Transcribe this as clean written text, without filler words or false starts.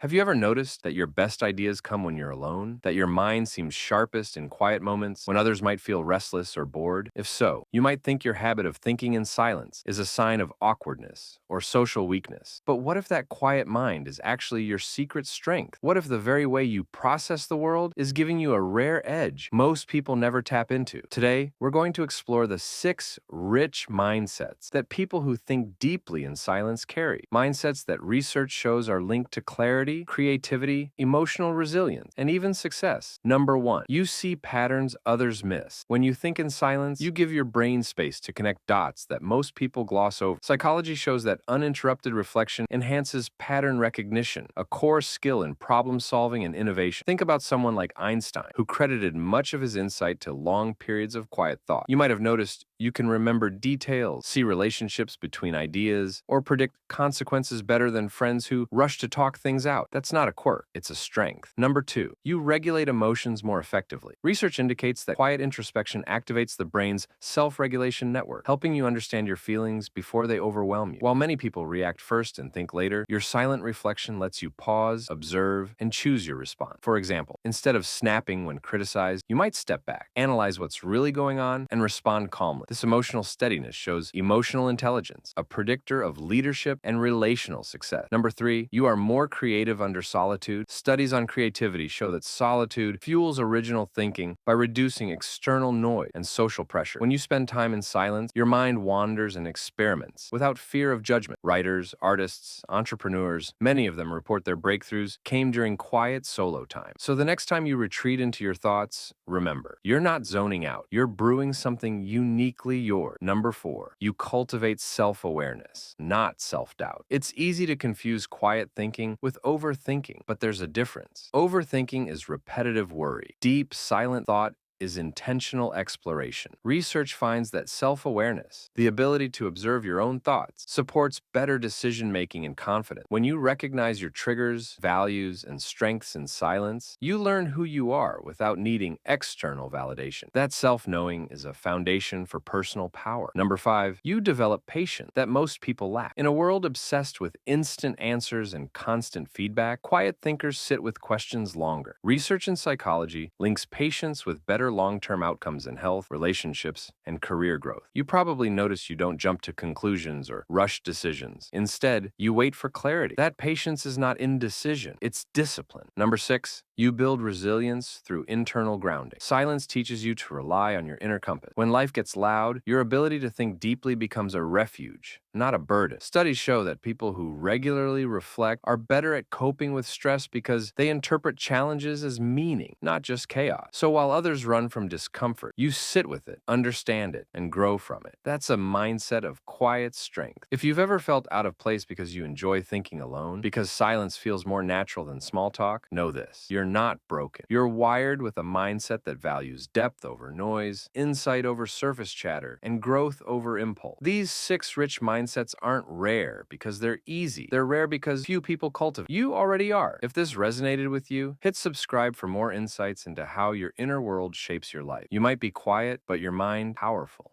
Have you ever noticed that your best ideas come when you're alone? That your mind seems sharpest in quiet moments when others might feel restless or bored? If so, you might think your habit of thinking in silence is a sign of awkwardness or social weakness. But what if that quiet mind is actually your secret strength? What if the very way you process the world is giving you a rare edge most people never tap into? Today, we're going to explore the 6 rich mindsets that people who think deeply in silence carry. Mindsets that research shows are linked to clarity, creativity, emotional resilience, and even success. Number 1, you see patterns others miss. When you think in silence, you give your brain space to connect dots that most people gloss over. Psychology shows that uninterrupted reflection enhances pattern recognition, a core skill in problem solving and innovation. Think about someone like Einstein, who credited much of his insight to long periods of quiet thought. You might have noticed you can remember details, see relationships between ideas, or predict consequences better than friends who rush to talk things out. That's not a quirk, it's a strength. Number 2, you regulate emotions more effectively. Research indicates that quiet introspection activates the brain's self-regulation network, helping you understand your feelings before they overwhelm you. While many people react first and think later, your silent reflection lets you pause, observe, and choose your response. For example, instead of snapping when criticized, you might step back, analyze what's really going on, and respond calmly. This emotional steadiness shows emotional intelligence, a predictor of leadership and relational success. Number 3, you are more creative under solitude. Studies on creativity show that solitude fuels original thinking by reducing external noise and social pressure. When you spend time in silence, your mind wanders and experiments without fear of judgment. Writers, artists, entrepreneurs, many of them report their breakthroughs came during quiet solo time. So the next time you retreat into your thoughts, remember, you're not zoning out. You're brewing something uniquely yours. Number 4, you cultivate self-awareness, not self-doubt. It's easy to confuse quiet thinking with overthinking, but there's a difference. Overthinking is repetitive worry. Deep, silent thought is intentional exploration. Research finds that self-awareness, the ability to observe your own thoughts, supports better decision-making and confidence. When you recognize your triggers, values, and strengths in silence, you learn who you are without needing external validation. That self-knowing is a foundation for personal power. Number 5, you develop patience that most people lack. In a world obsessed with instant answers and constant feedback, quiet thinkers sit with questions longer. Research in psychology links patience with better long-term outcomes in health, relationships, and career growth. You probably notice you don't jump to conclusions or rush decisions. Instead, you wait for clarity. That patience is not indecision, it's discipline. Number 6, you build resilience through internal grounding. Silence teaches you to rely on your inner compass. When life gets loud, your ability to think deeply becomes a refuge, not a burden. Studies show that people who regularly reflect are better at coping with stress because they interpret challenges as meaning, not just chaos. So while others run from discomfort, you sit with it, understand it, and grow from it. That's a mindset of quiet strength. If you've ever felt out of place because you enjoy thinking alone, because silence feels more natural than small talk, know this: you're not broken. You're wired with a mindset that values depth over noise, insight over surface chatter, and growth over impulse. These 6 rich mindsets aren't rare because they're easy. They're rare because few people cultivate. You already are. If this resonated with you, hit subscribe for more insights into how your inner world shapes your life. You might be quiet, but your mind powerful.